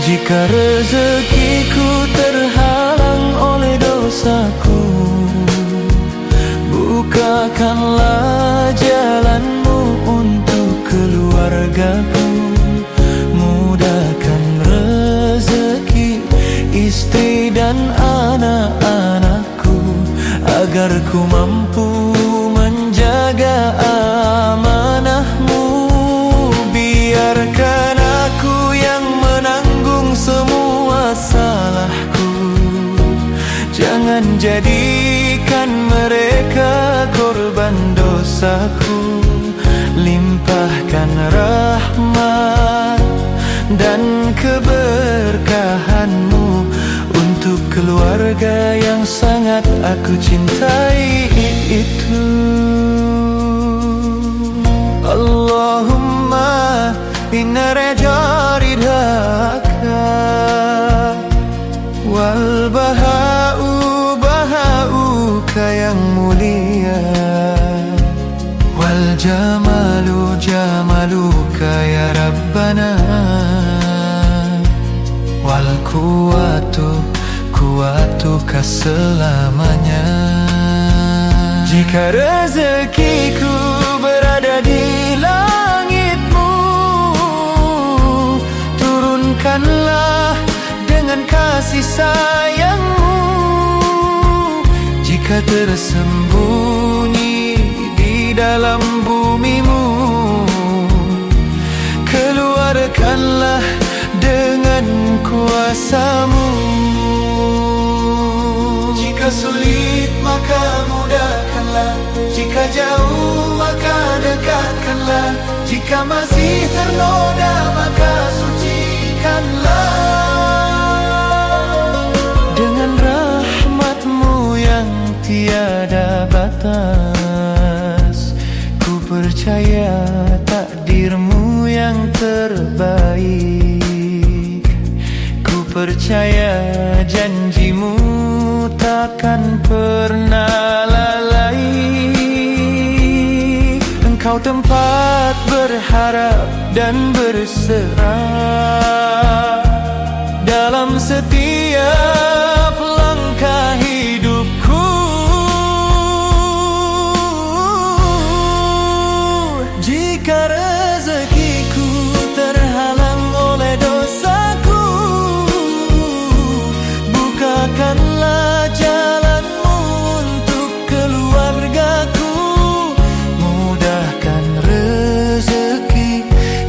Jika rezekiku terhalang oleh dosaku, bukakanlah jalanmu untuk keluargaku. Mudahkan rezeki istri dan anak-anakku, agar ku mampu menjaga amanahmu. Biarkan aku yang menanggung semua salahku, jangan jadikan mereka korban dosaku. Limpahkan rahmat dan keberkahanmu untuk keluarga yang sangat aku cintai itu. Allahumma inna raja ridhaka wal baha'u baha'uka yang mulia, wal jamalu jamaluka ya Rabbana, wal kuwatu kuwatuka selamanya. Jika rezekiku berada di langitmu, turunkanlah dengan kasih sayangmu. Jika tersembunyi di dalam bumimu, keluarkanlah dengan kuasamu. Jika sulit maka mudahkanlah, jika jauh maka dekatkanlah, jika masih ternoda maka sucikanlah. Dengan rahmatmu yang tiada batas, ku percaya takdirmu yang terbaik. Ku percaya janjimu takkan pernah lalai. Engkau tempat berharap dan berserah dalam setiap langkah hidupku. Jika rezekiku terhalang oleh dosaku, bukakanlah jalanmu untuk keluargaku. Mudahkan rezeki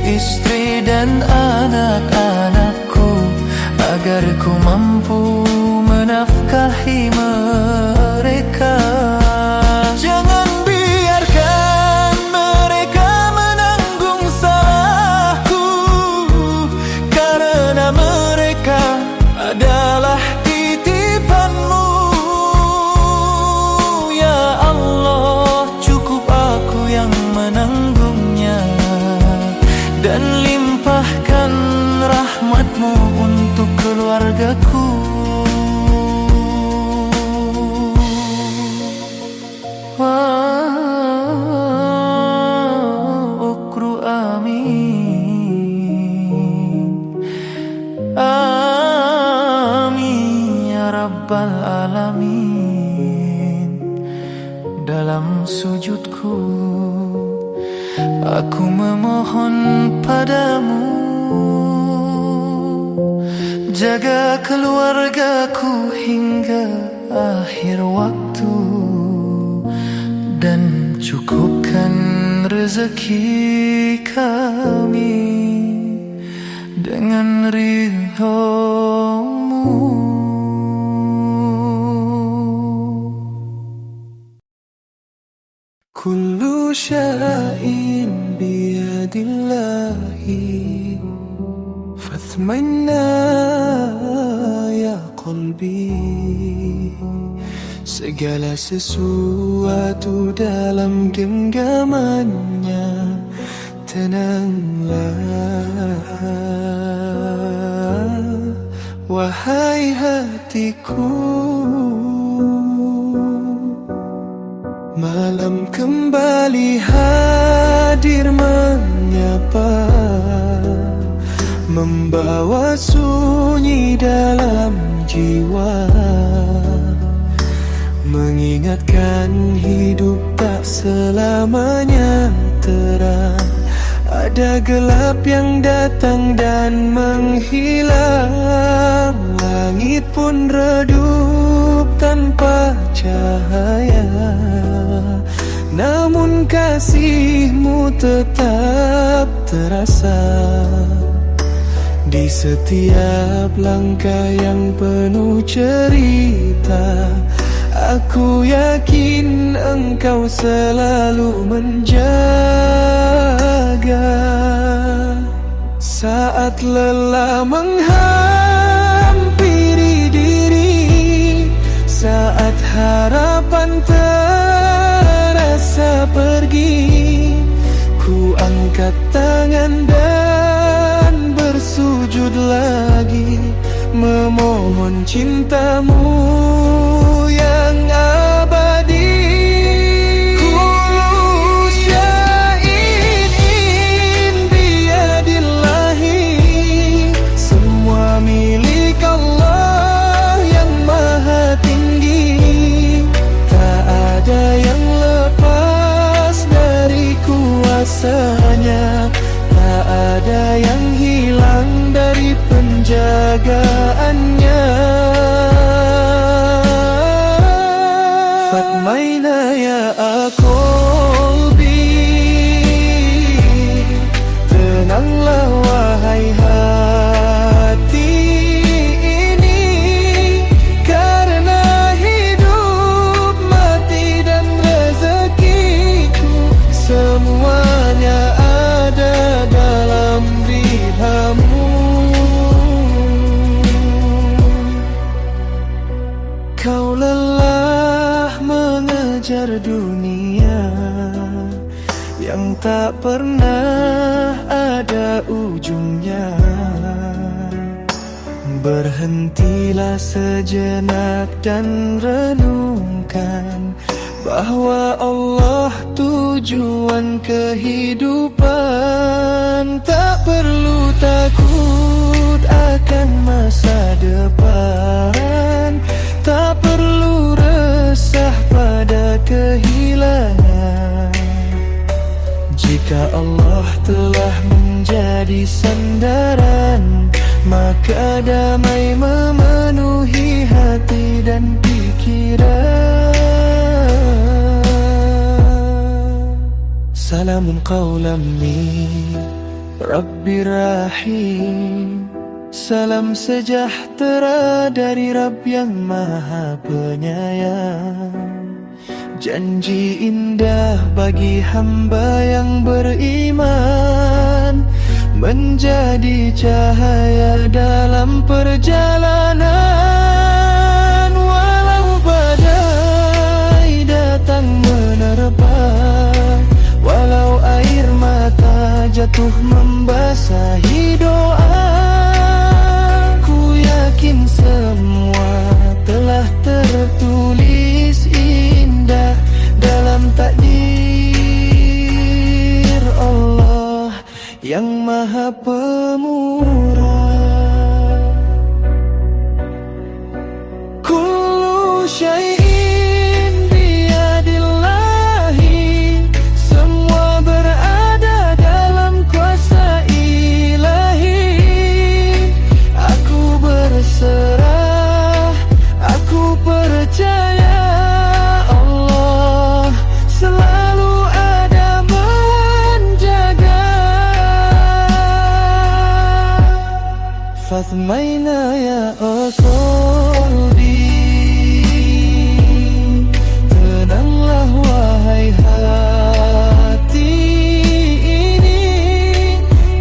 istri dan anak-anakku, agar ku mampu menafkahi mereka. Jangan biarkan mereka menanggung salahku, karena mereka adalah titipanmu. Ya Allah, cukup aku yang menanggungnya, dan limpahkan rahmatmu untuk keluargaku. Ukru amin, amin ya Rabbal alamin. Dalam sujudku aku memohon padamu, jaga keluargaku hingga akhir waktu, dan cukupkan rezeki kami dengan ridho-Mu. Kullu syai'in biyadillahi fathmanna ya qalbi. Segala sesuatu dalam genggamannya, tenanglah wahai hatiku. Malam kembali hadir menyapa, membawa sunyi dalam jiwa, mengingatkan hidup tak selamanya terang. Ada gelap yang datang dan menghilang, langit pun redup tanpa cahaya. Namun kasih-Mu tetap terasa di setiap langkah yang penuh cerita. Aku yakin Engkau selalu menjaga. Saat lelah menghampiri diri, saat harapan terasa pergi, ku angkat tangan dan bersujud lagi, memohon cinta-Mu yang abadi. Kullu syai'in biyadillahi, semua milik Allah yang maha tinggi. Tak ada yang lepas dari kuasa-Nya, tak ada yang hilang dari penjagaannya. Fatmaina ya qalbi, tenanglah wahai hati ini, karena hidup, mati dan rezekiku semuanya ada dalam Ridha-Mu. Kau lelah mengejar dunia yang tak pernah ada ujungnya. Berhentilah sejenak dan renungkan bahwa Allah tujuan kehidupan. Tak perlu takut akan masa depan, tak perlu resah pada kehilangan. Jika Allah telah menjadi sandaran, maka damai memenuhi hati dan pikiran. Salamun qawlan min Rabbir Rahim, salam sejahtera dari Rabb yang Maha Penyayang. Janji indah bagi hamba yang beriman, menjadi cahaya dalam perjalanan. Walau badai datang menerpa, walau air mata jatuh membasahi doa, ku yakin semua telah tertulis indah dalam takdir Allah yang Maha Pemurah. Kullu syai'in biyadillahi, semua berada dalam kuasa ilahi. Aku berserah, aku percaya Allah selalu ada menjaga. Fatmaina ya qalbi, tenanglah wahai hati ini,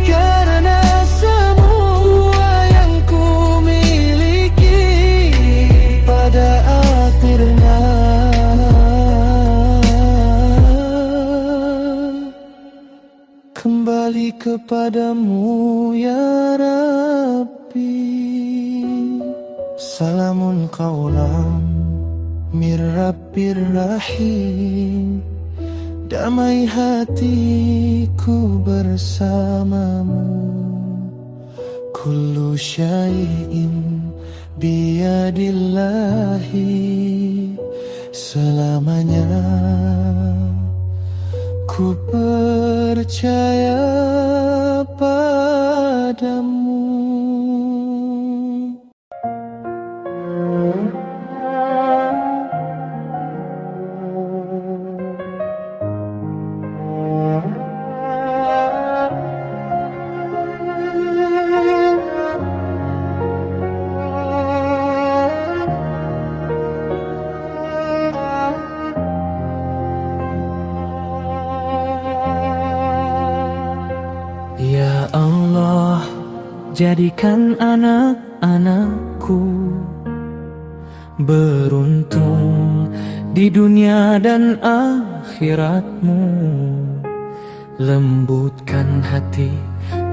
karena semua yang ku miliki pada akhirnya kembali kepadamu ya Rabbi. Salamun qawlan mir Rabbir Rahim, damai hatiku bersamamu, kullu syai'in biyadillahi. Selamanya ku percaya padamu. Ya Allah, jadikan anak-anakku beruntung di dunia dan akhiratmu. Lembutkan hati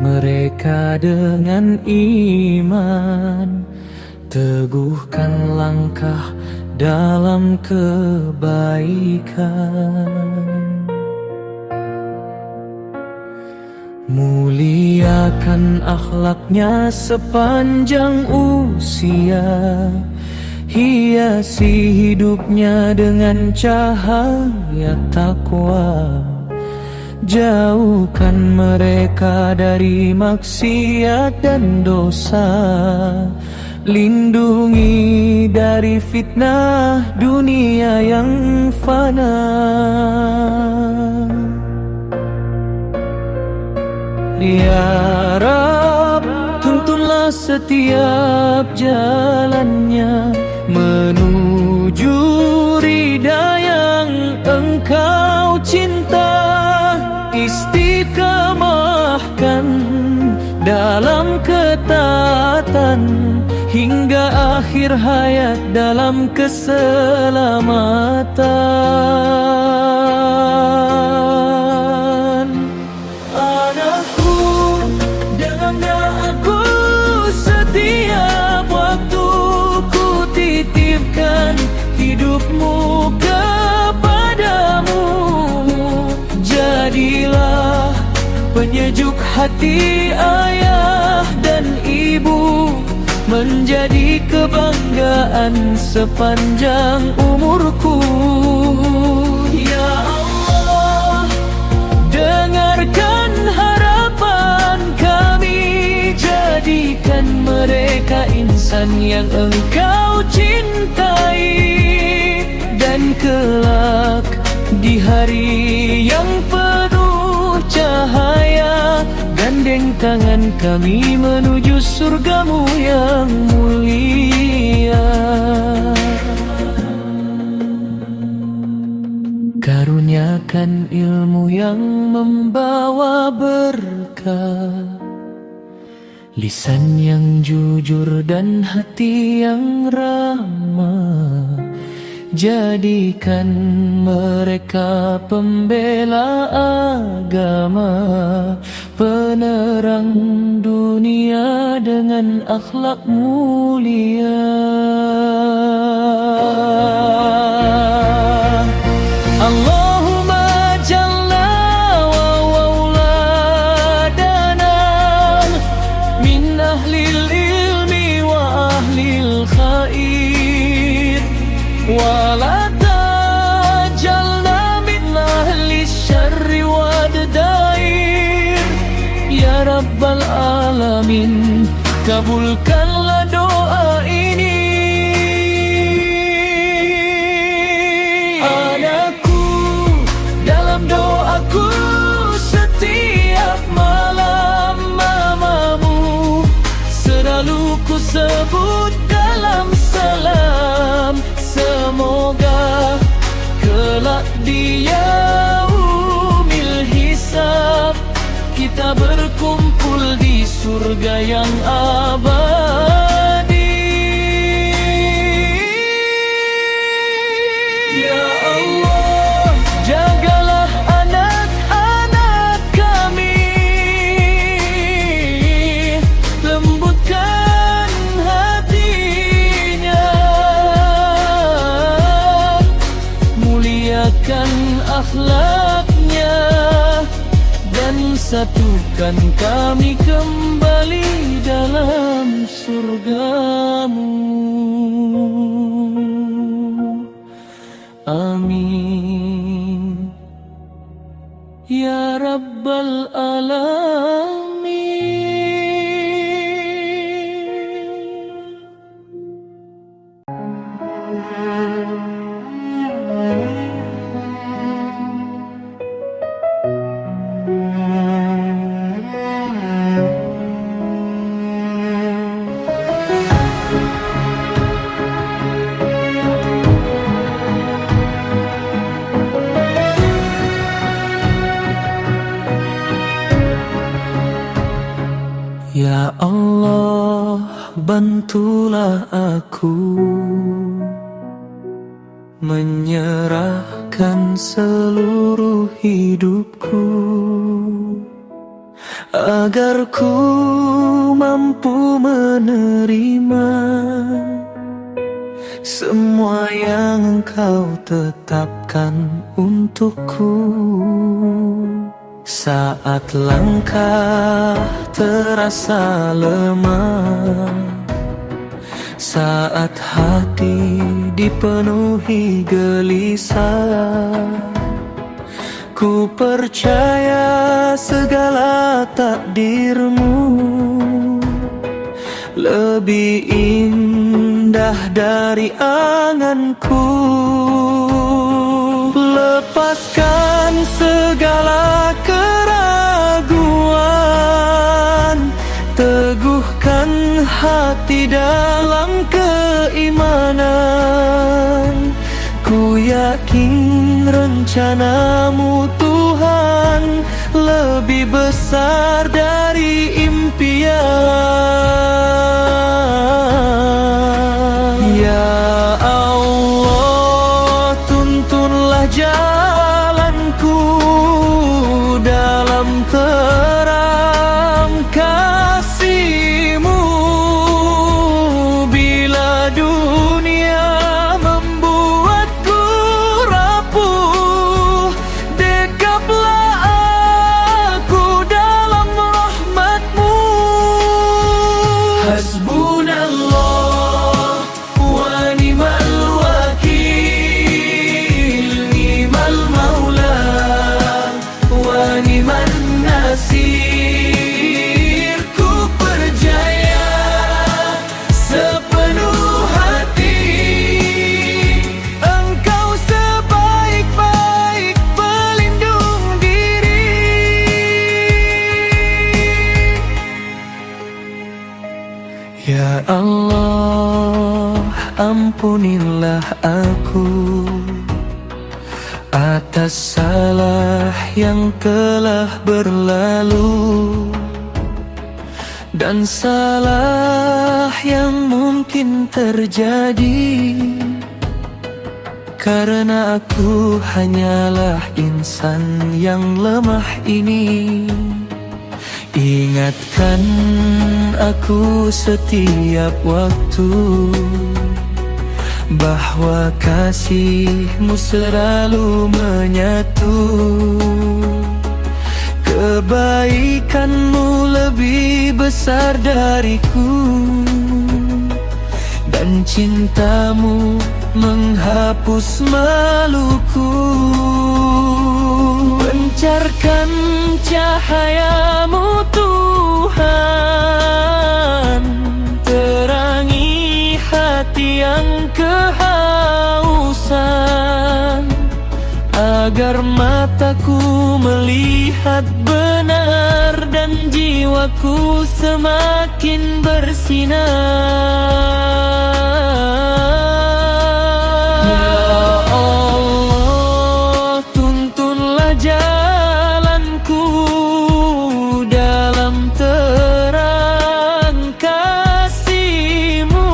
mereka dengan iman, teguhkan langkah dalam kebaikan. Muliakan akhlaknya sepanjang usia, hiasi hidupnya dengan cahaya takwa. Jauhkan mereka dari maksiat dan dosa, lindungi dari fitnah dunia yang fana. Ya Rab, tuntunlah setiap jalannya menuju ridha yang Engkau cinta. Istiqamahkan dalam ketaatan hingga akhir hayat dalam keselamatan. Anakku, dengannya aku setiap waktu ku titipkan hidupmu kepadamu. Jadilah penyejuk hati ayah dan ibu, menjadi kebanggaan sepanjang umurku. Ya Allah, dengarkan harapan kami, jadikan mereka insan yang Engkau cintai. Dan kelak di hari yang penuh cahaya, gandeng tangan kami menuju surgamu yang mulia. Karuniakan ilmu yang membawa berkah, lisan yang jujur dan hati yang ramah. Jadikan mereka pembela agama, penerang dunia dengan akhlak mulia. Allahumma jalla wa auladana min ahlil ilmi wa ahlil khair, wa la tajalna min ahli syarri wad dair. Ya Rabbal Alamin, kabulkanlah doa ini. Anakku, dalam doaku setiap malam namamu selalu ku sebut dalam salam. Semoga kelak di yaumil hisab kita berkumpul di surga yang abadi. Ya Allah, jagalah anak-anak kami, lembutkan hatinya, muliakan akhlaknya, dan satukan kami kembali dalam surgamu. Amin ya Rabbal Alamin. Ya Allah, bantulah aku menyerahkan seluruh hidupku, agar ku mampu menerima semua yang Engkau tetapkan untukku. Saat langkah terasa lemah, saat hati dipenuhi gelisah, ku percaya segala takdir-Mu lebih indah dari anganku. Lepaskan segala keraguan, teguhkan hati dalam keimanan. Ku yakin rencana-Mu Tuhan lebih besar dari impian. Ya Allah, tuntunlah jalanku dalam terang kasih-Mu. Bila dunia membuatku rapuh, dekaplah aku dalam rahmat-Mu. Hasbunallah wa ni'mal wakil, ni'mal maula wa ni'man nasir. Ku percaya sepenuh hati Engkau sebaik-baik pelindung diri. Ya Allah, ampunilah aku atas salah yang telah berlalu dan salah yang mungkin terjadi, karena aku hanyalah insan yang lemah ini. Ingatkan aku setiap waktu bahwa kasih-Mu selalu menyatu. Kebaikan-Mu lebih besar dariku, dan cinta-Mu menghapus maluku. Pancarkan cahaya-Mu Tuhan, terangi hati yang kehausan, agar mataku melihat benar dan jiwaku semakin bersinar. Ya Allah, tuntunlah jalanku dalam terang kasih-Mu.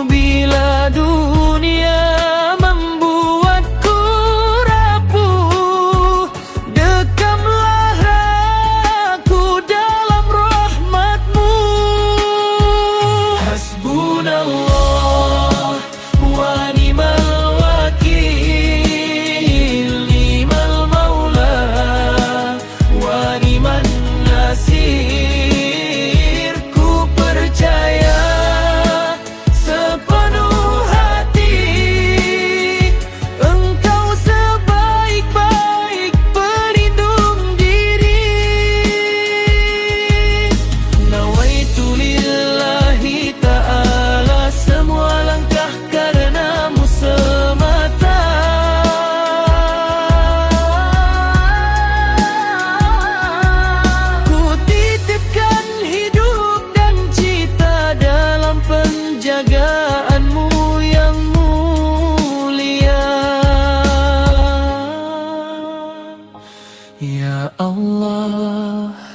Bila dunia membuatku rapuh, dekamlah aku dalam rahmat-Mu.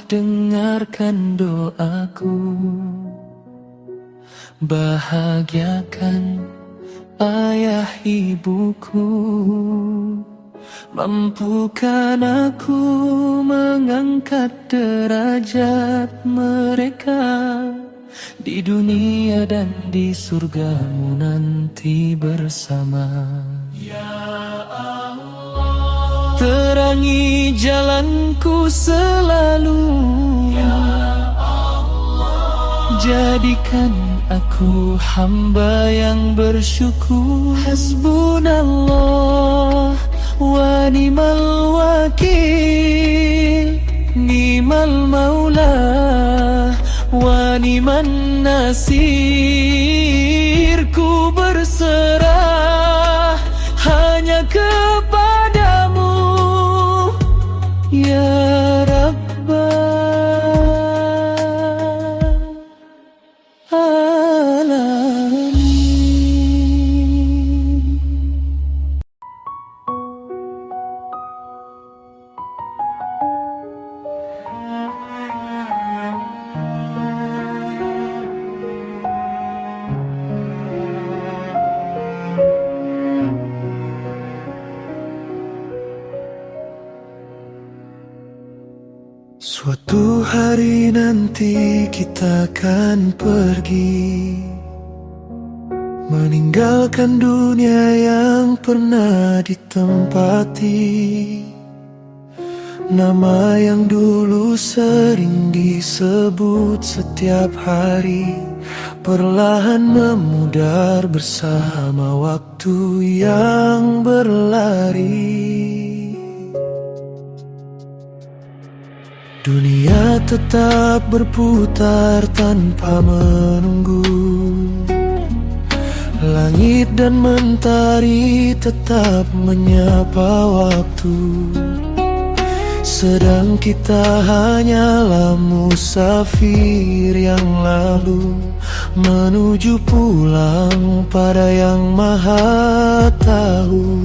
dengarkan doaku, bahagiakan ayah ibuku, mampukan aku mengangkat derajat mereka di dunia dan di surgamu nanti bersama. Ya Allah, terangi jalanku selalu. Ya Allah, jadikan aku hamba yang bersyukur. Hasbunallah wa ni'mal wakil, ni'mal maula wa ni'man nasir. Ku berserah hanya kepadamu, ya Rabbal Alamin. Suatu hari nanti kita akan pergi, meninggalkan dunia yang pernah ditempati. Nama yang dulu sering disebut setiap hari perlahan memudar bersama waktu yang berlari. Dunia tetap berputar tanpa menunggu, langit dan mentari tetap menyapa waktu, sedang kita hanyalah musafir yang lalu menuju pulang pada yang maha tahu.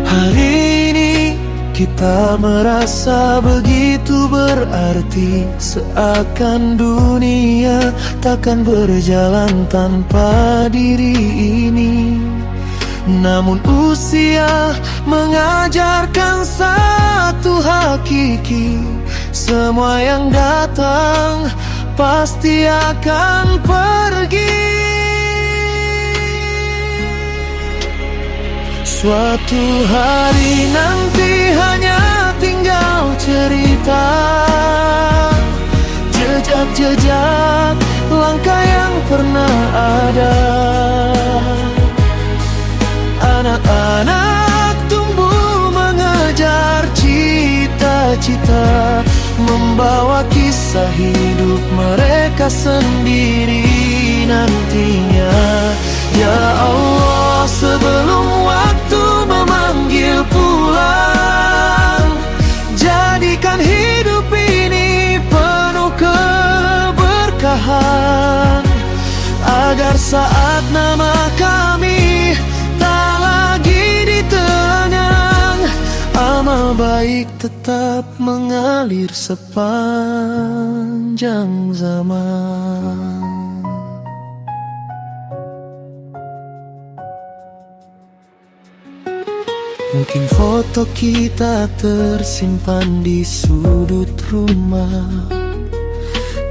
Hari ini kita merasa begitu berarti, seakan dunia takkan berjalan tanpa diri ini. Namun usia mengajarkan satu hakiki, semua yang datang pasti akan pergi. Suatu hari nanti hanya tinggal cerita, jejak-jejak langkah yang pernah ada. Anak-anak tumbuh mengejar cita-cita, membawa kisah hidup mereka sendiri nantinya. Ya Allah, sebelum waktu memanggil pulang, jadikan hidup ini penuh keberkahan, agar saat nama kami tak lagi ditenang, amal baik tetap mengalir sepanjang zaman. Mungkin foto kita tersimpan di sudut rumah,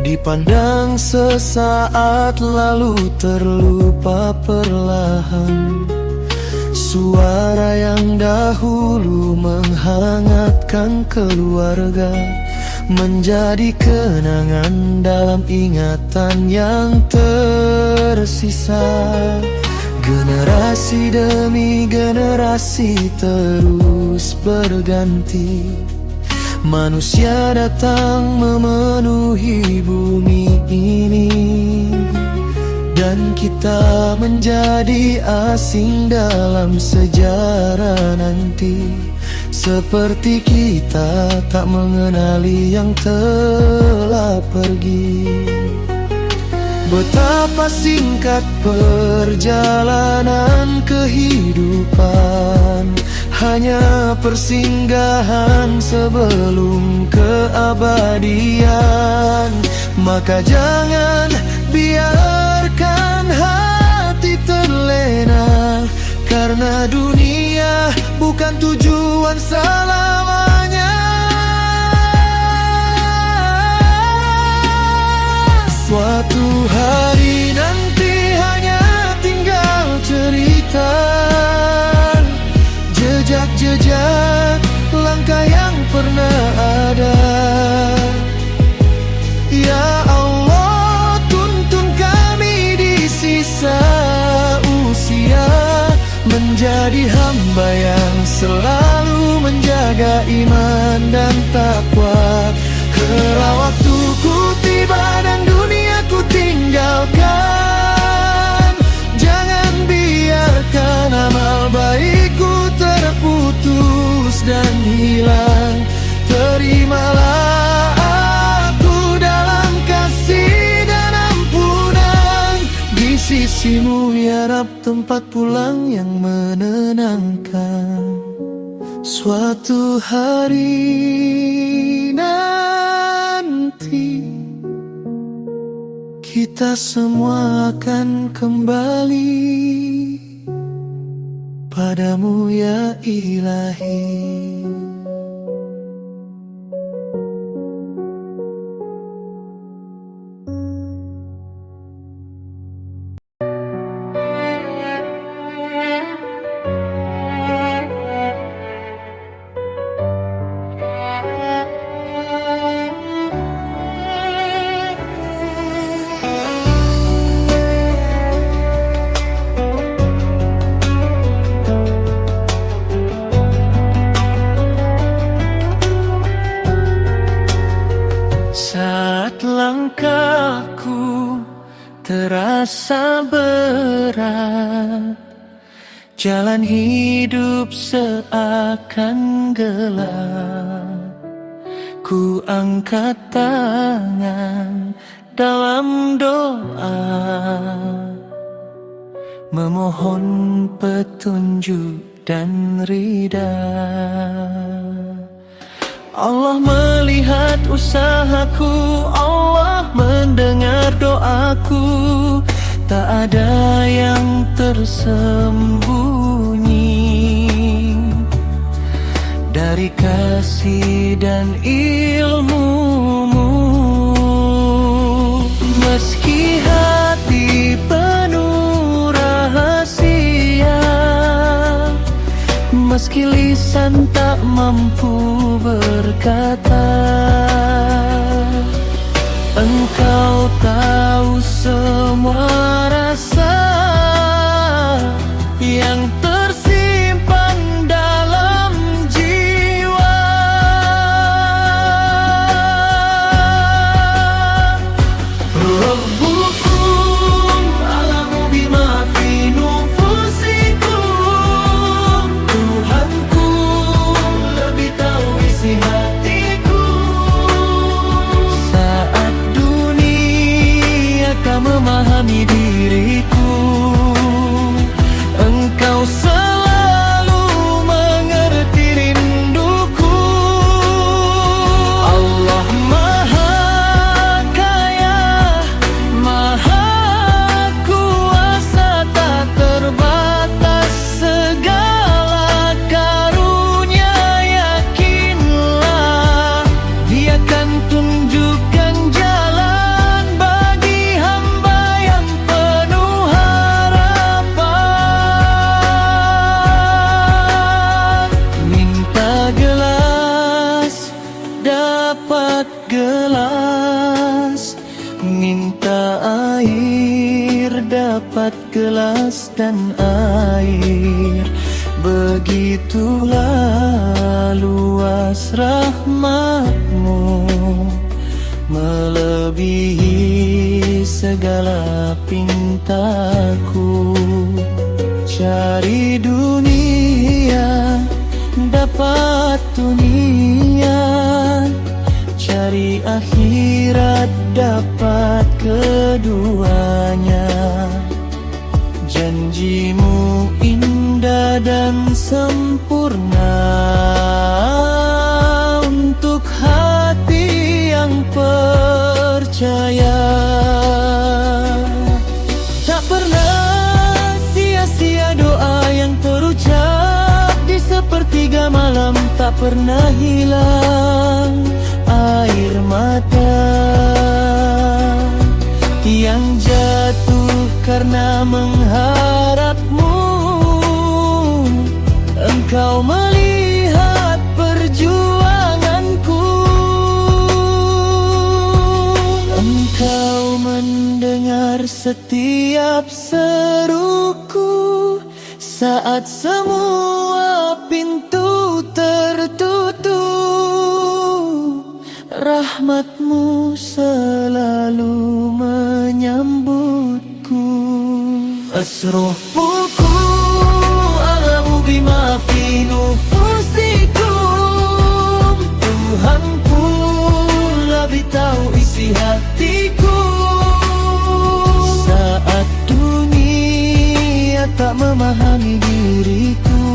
dipandang sesaat lalu terlupa perlahan. Suara yang dahulu menghangatkan keluarga menjadi kenangan dalam ingatan yang tersisa. Generasi demi generasi terus berganti, manusia datang memenuhi bumi ini, dan kita menjadi asing dalam sejarah nanti, seperti kita tak mengenali yang telah pergi. Betapa singkat perjalanan kehidupan, hanya persinggahan sebelum keabadian. Maka jangan biarkan hati terlena, karena dunia bukan tujuan selamanya. Suatu hari nanti hanya tinggal cerita, jejak-jejak langkah yang pernah ada. Ya Allah, tuntun kami di sisa usia, menjadi hamba yang selalu menjaga iman dan takwa. Hela waktuku tiba dan dunia ku tinggalkan, jangan biarkan amal baikku terputus dan hilang. Terimalah aku dalam kasih dan ampunan, di sisimu ya Rab, tempat pulang yang menenangkan. Suatu hari nanti kita semua akan kembali padamu ya Ilahi. Saat langkahku terasa berat, jalan hidup seakan gelap, ku angkat tangan dalam doa, memohon petunjuk dan ridha. Allah melihat usahaku, Allah mendengar doaku, tak ada yang tersembunyi dari kasih dan ilmu-Mu. Meski hati penuh rahasia, meski lisan tak mampu berkata, Engkau tahu semua rasa yang tersimpan dalam jiwa. Rabbukum alamu bima fi nufusikum, Tuhanku lebih tahu isi hatiku. Saat dunia tak memahami diriku, Engkau selalu mengerti rinduku. Allah Maha Kaya, Maha Kuasa, tak terbatas segala karunia. Yakinlah, Dia akan tunjukkan jalan bagi hamba yang penuh harapan. Minta gelas, dapat gelas. Minta air, dapat gelas dan air. Begitulah luas rahmat-Mu, melebihi segala pintaku. Cari dunia, dapat dunia. Cari akhirat, dapat keduanya. Janji-Mu indah dan sempurna untuk hati tak pernah hilang air mata yang jatuh karena mengharapmu. Engkau melihat perjuanganku, engkau mendengar setiap seruku saat semua pintu tertutup. Rahmatmu selalu menyambutku. Asrofuku alamu bima fi nufusikum. Tuhanku lebih tahu isi hatiku. Saat dunia tak memahami diriku,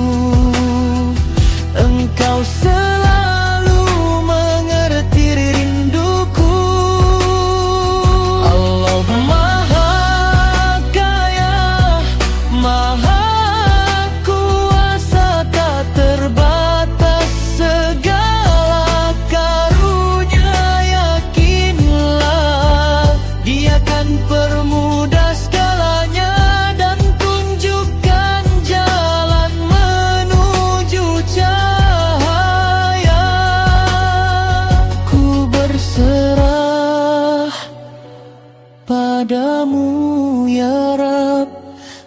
engkau selalu mengerti rinduku. Allah Maha Kaya, Maha Kuasa, tak terbatas segala karunia. Yakinlah Dia akan permudah segalanya dan tunjukkan jalan menuju cahaya. Ku berserah padamu ya Rab,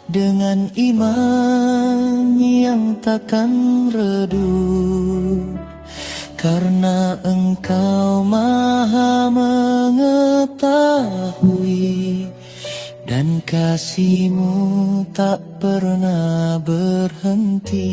dengan iman yang takkan redup, karena Engkau Maha mengetahui dan kasih-Mu tak pernah berhenti.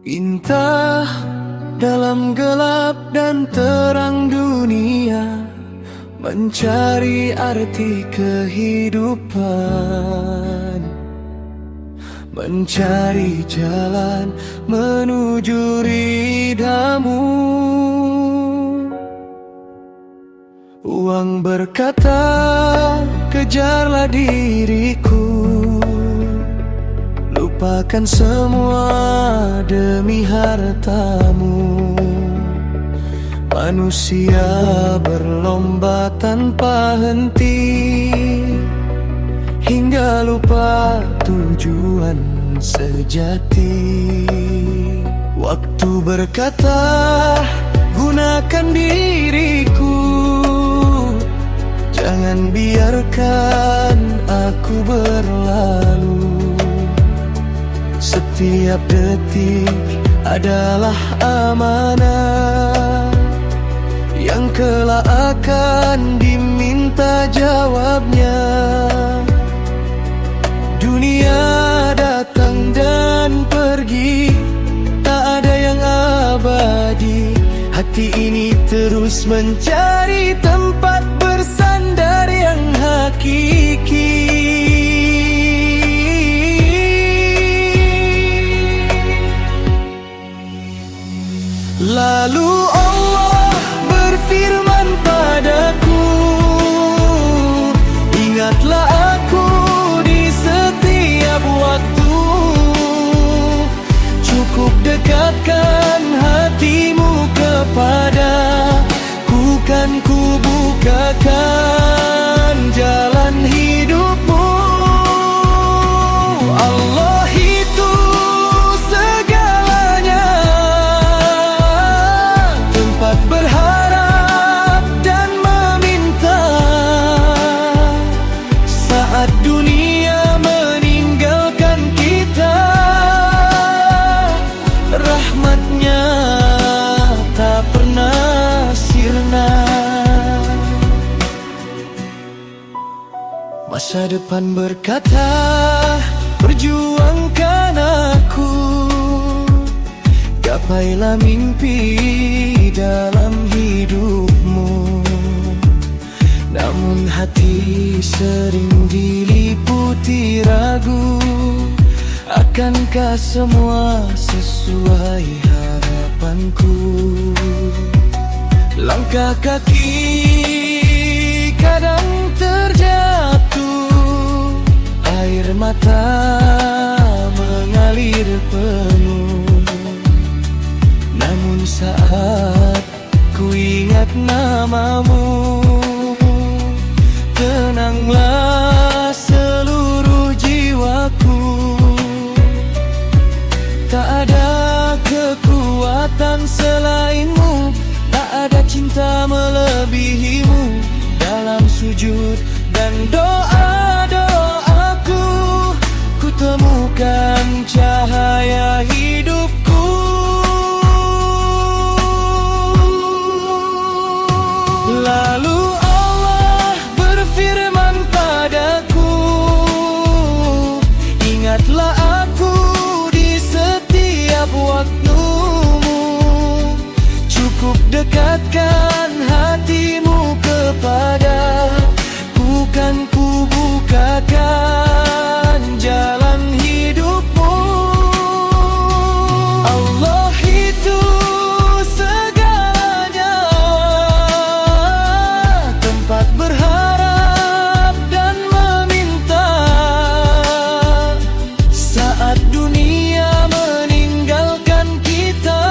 Entah dalam gelap dan terang dunia, mencari arti kehidupan, mencari jalan menuju ridha-Mu. Uang berkata, kejarlah diriku, lupakan semua demi hartamu. Manusia berlomba tanpa henti, hingga lupa tujuan sejati. Waktu berkata, gunakan diriku, jangan biarkan aku berlalu. Setiap detik adalah amanah yang kelak akan diminta jawabnya. Dunia datang dan pergi, tak ada yang abadi. Hati ini terus mencari tempat bersandar yang hakiki. Lalu Allah berfirman padaku, ingatlah aku di setiap waktu. Cukup dekatkan hatimu kepadaku, kan ku bukakan jalan hidupmu. Allah itu segalanya, tempat berharap dan meminta. Saat dunia meninggalkan kita, rahmatnya tak pernah sirna. Masa depan berkata, perjuangkan aku, gapailah mimpi dalam hidupmu. Namun hati sering diliputi ragu, akankah semua sesuai harapanku? Langkah kaki kadang terjatuh, air mata mengalir penuh. Namun saat ku ingat namamu, tenanglah seluruh jiwaku. Tak ada kekuatan selainmu, tak ada cinta melebihimu. Dalam sujud dan doa-doaku, ku temukan cahaya hidupku. Lalu Allah berfirman padaku, ingatlah aku di setiap waktumu. Cukup dekatkan hatimu kepada ku, kan ku bukakan jalan hidupmu. Allah itu segalanya, tempat berharap dan meminta. Saat dunia meninggalkan kita,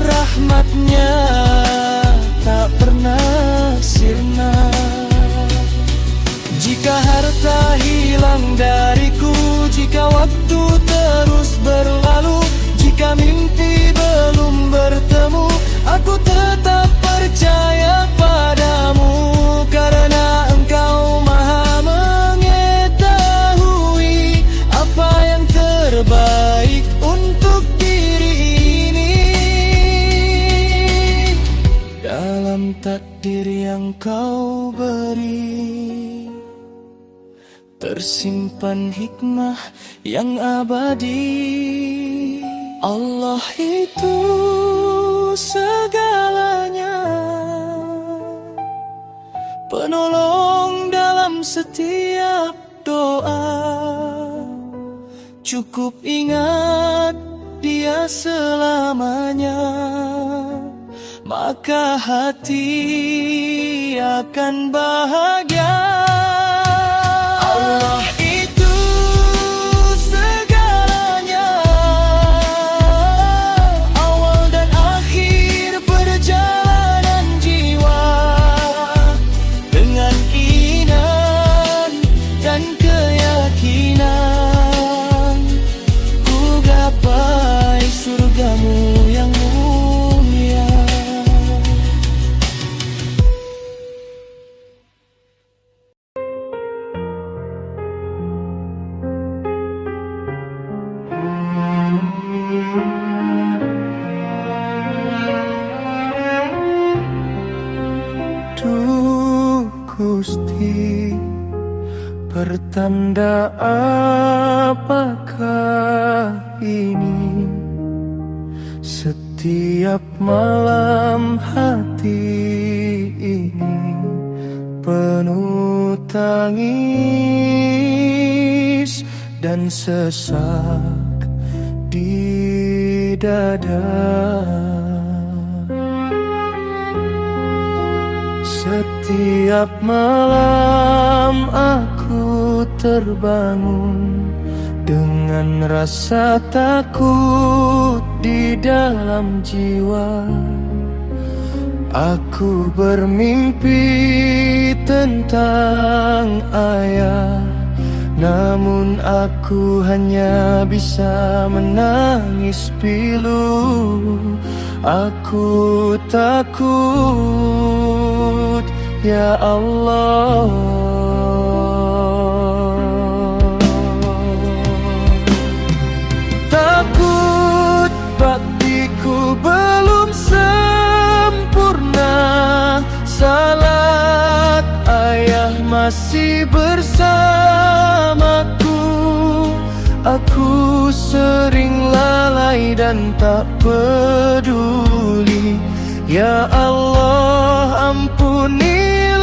rahmatnya tak pernah sirna. Jika harta hilang dariku, jika waktu terus berlalu, jika mimpi belum bertemu, aku tetap percaya padamu. Karena engkau maha mengetahui apa yang terbaik untuk diri ini. Dalam takdir yang kau beri, tersimpan hikmah yang abadi. Allah itu segalanya, penolong dalam setiap doa. Cukup ingat Dia selamanya, maka hati akan bahagia. Allah itu segalanya, awal dan akhir perjalanan jiwa. Dengan iman dan keyakinan, ku gapai surgamu yang mulia. Duh Gusti, pertanda apakah ini? Setiap malam hati ini penuh tangis dan sesak di dada. Setiap malam aku terbangun dengan rasa takut di dalam jiwa. Aku bermimpi tentang ayah, namun aku hanya bisa menangis pilu. Aku takut, ya Allah. Takut baktiku belum sempurna, salat ayah masih bersamaku. Aku sering lalai dan tak peduli. Ya Allah, ampuni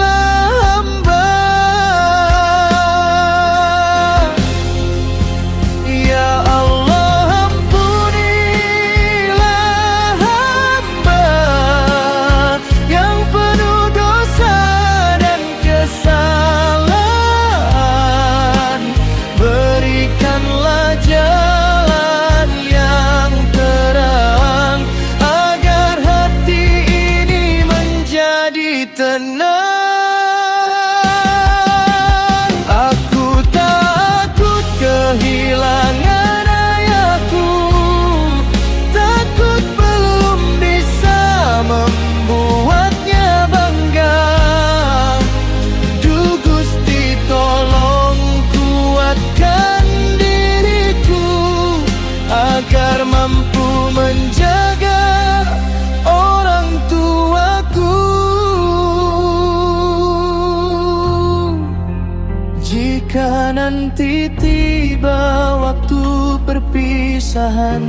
Nanti tiba waktu perpisahan,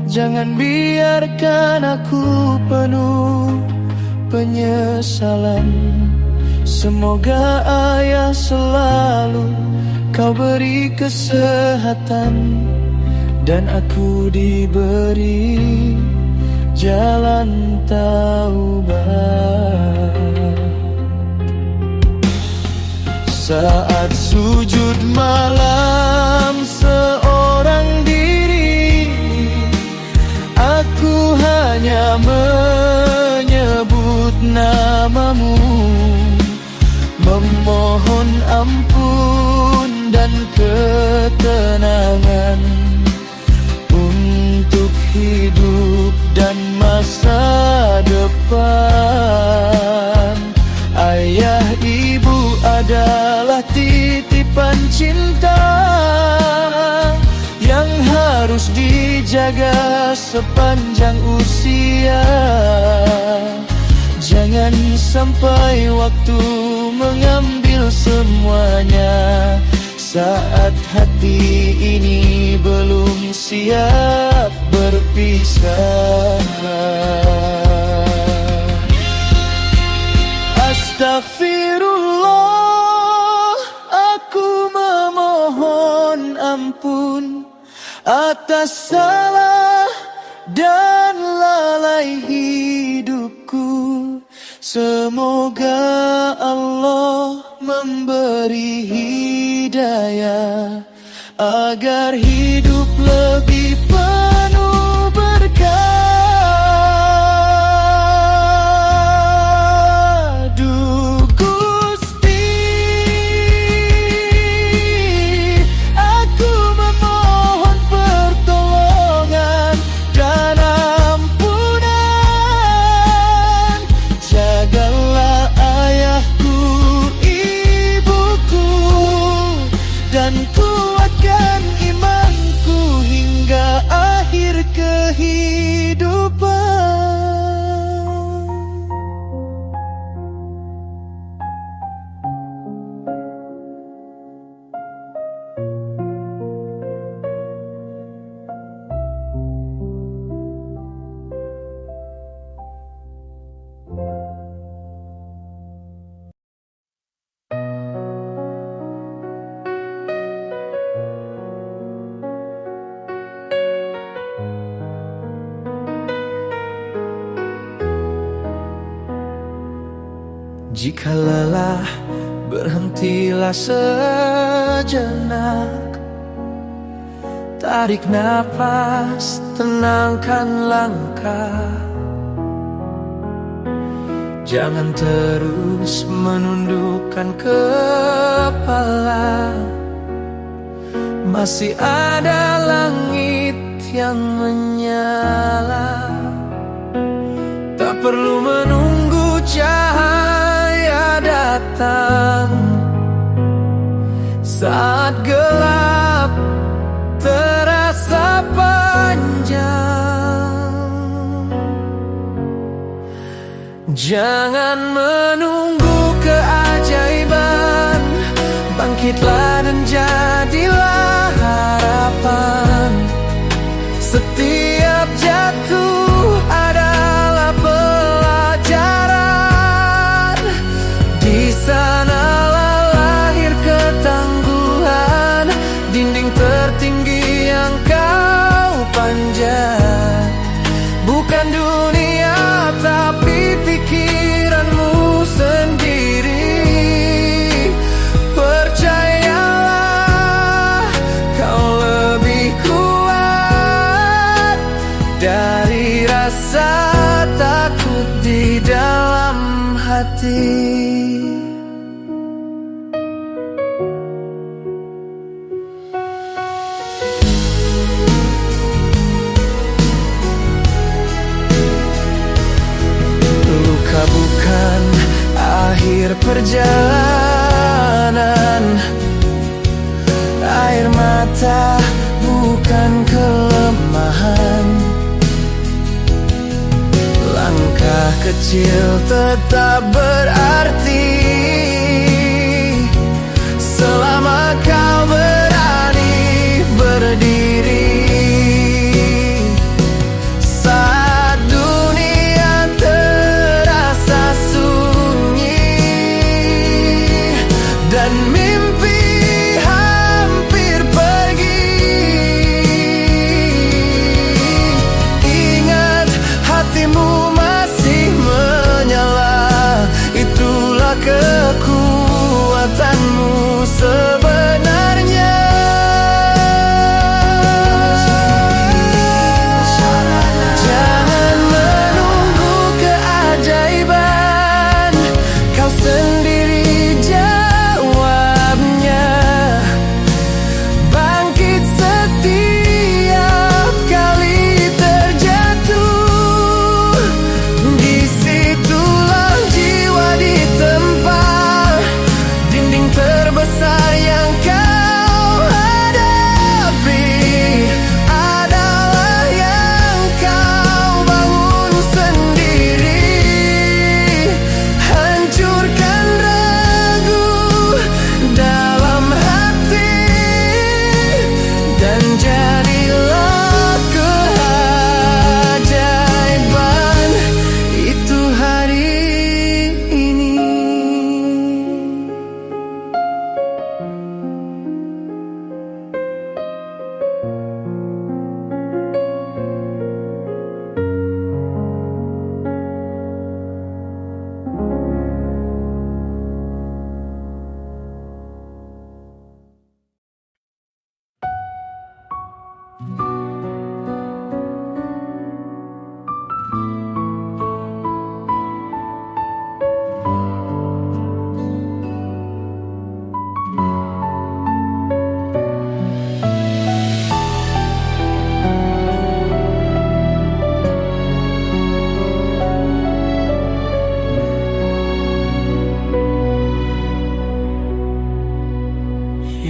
jangan biarkan aku penuh penyesalan. Semoga ayah selalu kau beri kesehatan, dan aku diberi jalan taubat. Saat sujud malam seorang diri, aku hanya menyebut namamu, memohon ampun dan ketenangan untuk hidup dan masa depan. Ayah ibu adalah titipan cinta yang harus dijaga sepanjang usia. Jangan sampai waktu mengambil semuanya saat hati ini belum siap berpisah. Astagfirullah, aku memohon ampun atas salah dan lalai hidupku. Semoga Allah memberi hidayah agar hidup lebih penuh berkah. Jika lelah, berhentilah sejenak. Tarik nafas, tenangkan langkah. Jangan terus menundukkan kepala. Masih ada langit yang menyala. Tak perlu menunggu cahaya datang. Saat gelap terasa panjang, jangan menunggu keajaiban. Bangkitlah dan jadilah harapan. Setiap jatuh adalah pelajaran. Di sanalah lahir ketangguhan. Dinding tertinggi yang kau panjat, bukan dunia tapi pikiranmu sendiri. Percayalah, kau lebih kuat dari rasa takut di dalam hati. Bukan akhir perjalanan. Air mata bukan kelemahan. Langkah kecil tetap berarti selama kau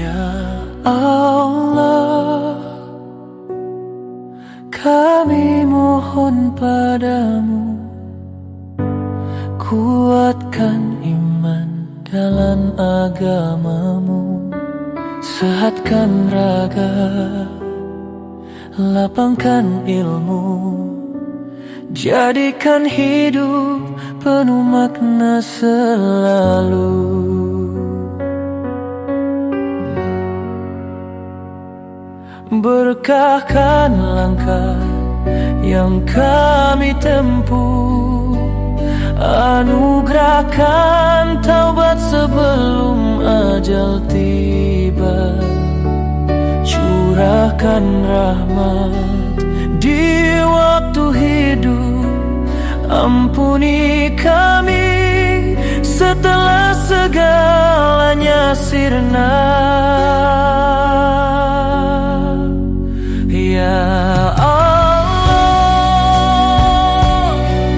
Ya Allah, kami mohon padamu, kuatkan iman dalam agamamu, sehatkan raga, lapangkan ilmu, jadikan hidup penuh makna selalu. Berkahkan langkah yang kami tempuh, anugerahkan taubat sebelum ajal tiba, curahkan rahmat di waktu hidup, ampuni kami setelah segalanya sirna. Ya Allah,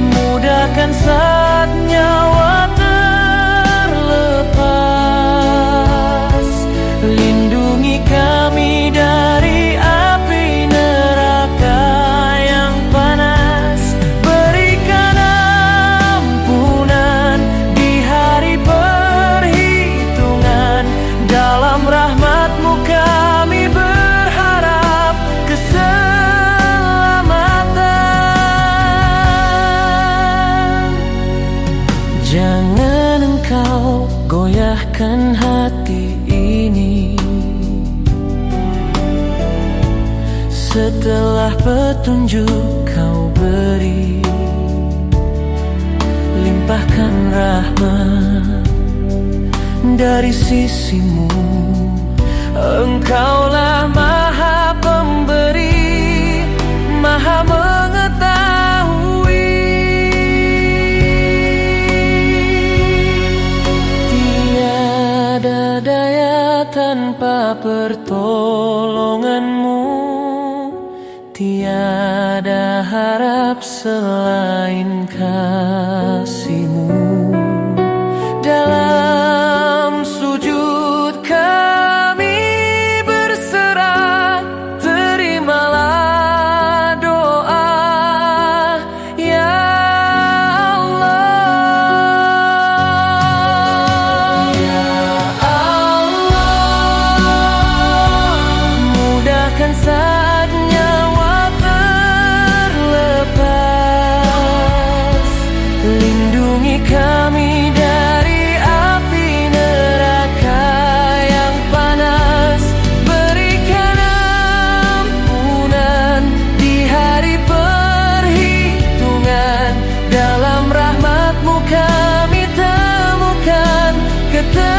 mudahkan saat nyawa terlepas, lindungi kami dari api neraka yang panas, berikan ampunan di hari perhitungan, dalam rahmat-Mu kami berharap keselamatan. Jangan Engkau goyahkan hati ini setelah petunjuk Kau beri, limpahkan rahmat dari sisi-Mu. Engkaulah Maha Pemberi, Maha Mengetahui. Tiada daya tanpa pertolongan-Mu, tiada harap selain kasih-Mu. Dalam sujud kami berserah, terimalah doa. Ya Allah, Ya Allah, mudahkan saat nyawa terlepas, lindungi kami dari api neraka yang panas, berikan ampunan di hari perhitungan, dalam rahmat-Mu kami temukan ketenangan.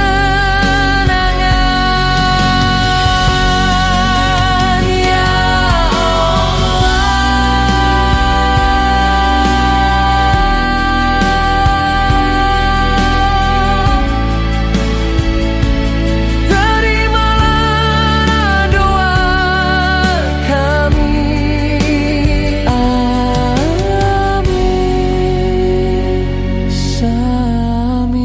Ya terimalah doa kami. Amin. Samin.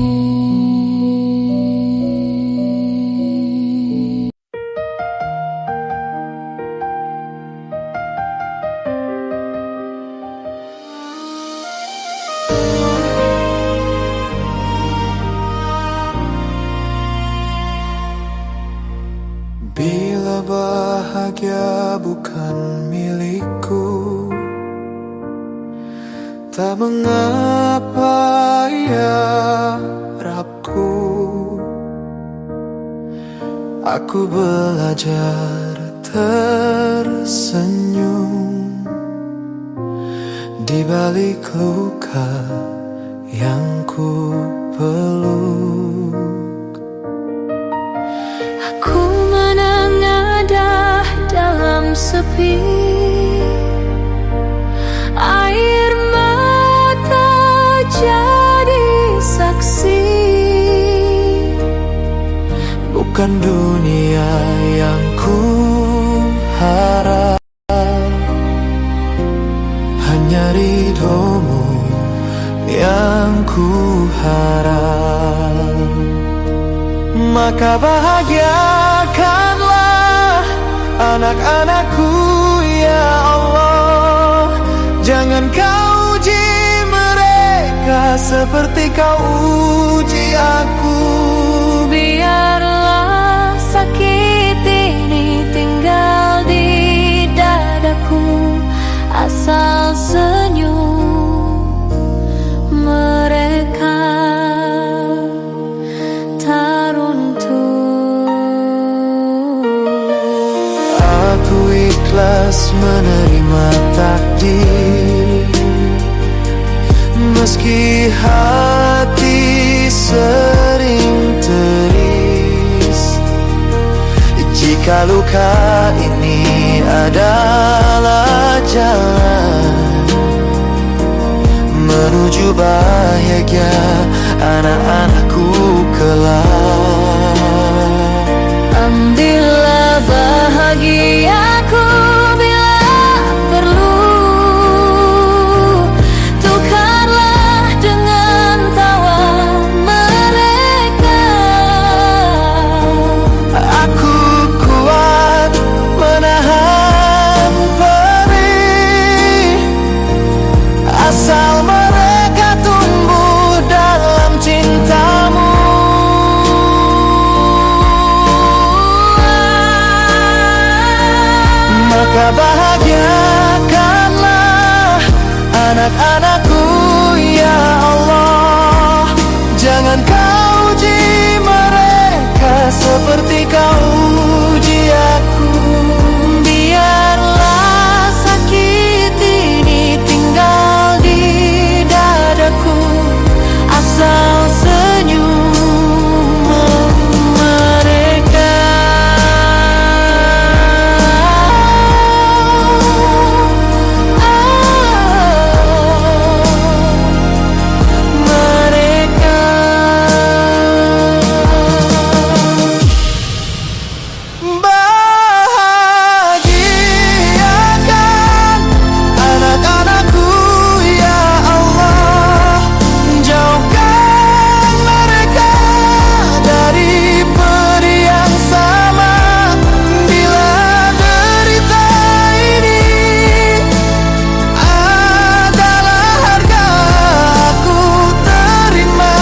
Bila bahagia bukan milikku, tak mengapa ya Rabbku, aku belajar tersenyum di balik luka yang ku peluk. Aku menengadah dalam sepi, air mata jadi saksi. Bukan dunia yang ku harap, hanya ridho-Mu yang ku harap. Maka bahagia anak-anakku ya Allah. Jangan kau uji mereka seperti kau uji aku. Biarlah sakit ini tinggal di dadaku, asal senyum mereka tak runtuh. Aku ikhlas menerima takdir, meski hati sering teris. Jika luka ini adalah jalan menuju bahagia anak-anakku kelak, ambillah bahagiaku bila perlu, tukarlah dengan tawa mereka. aku kuat menahan perih, asal mereka tumbuh dalam cintamu. Maka bahagiakanlah anak-anakku ya Allah. Jangan kau uji mereka seperti kau uji aku. Biarlah sakit ini tinggal di dadaku, asal senyum mereka. Bahagiakan anak-anakku ya Allah. Jauhkan mereka dari pedih yang sama. Bila derita ini adalah harga aku terima,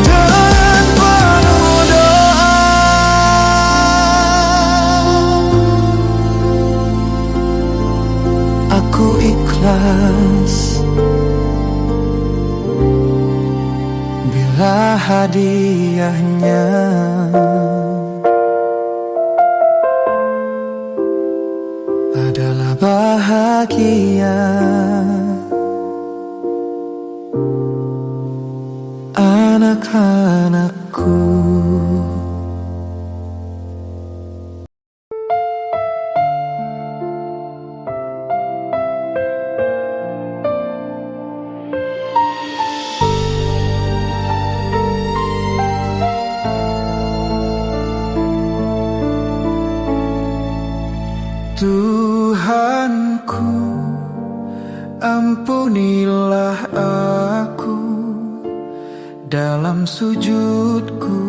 dengan penuh doa. Aku ikhlas bila hadiahnya adalah bahagia anak-anakku. Tuhanku, ampunilah aku dalam sujudku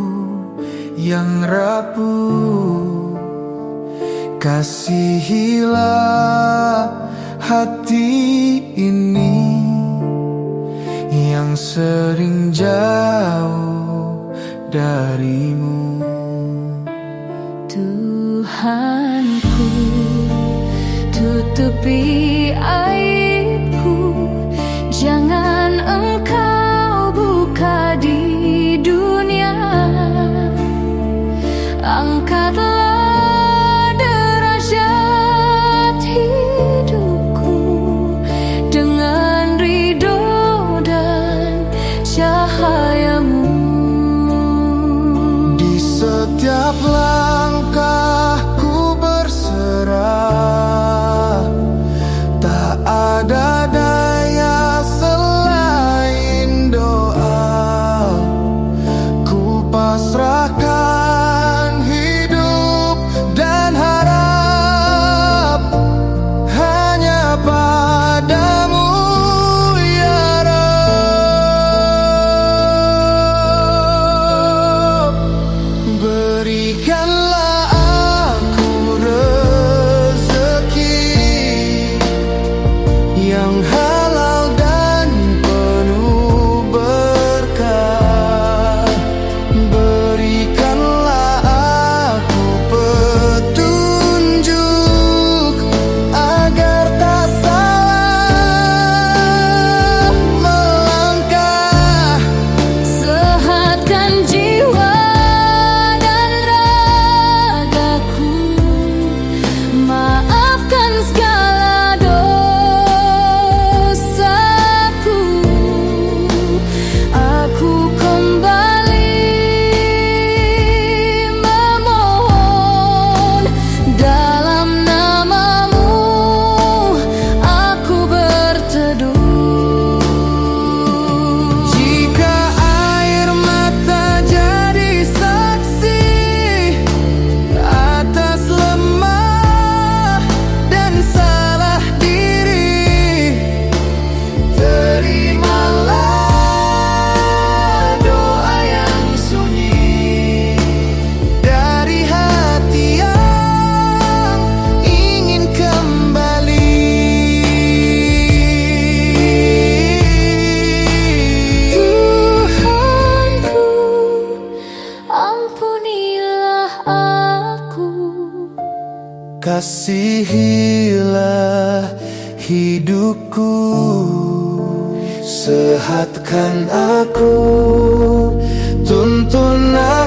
yang rapuh. Kasihilah hati ini yang sering jauh darimu. Tuhanku, tutupi aibku, jangan Engkau buka di dunia. Angkatlah derajat hidupku dengan ridho dan cahayamu. Di setiap langkahku berserah, tak ada daya selain doa. Ku pasrahkan hidup dan harap hanya padamu ya Rabb. kasihilah hidupku. Sehatkan aku, tuntun aku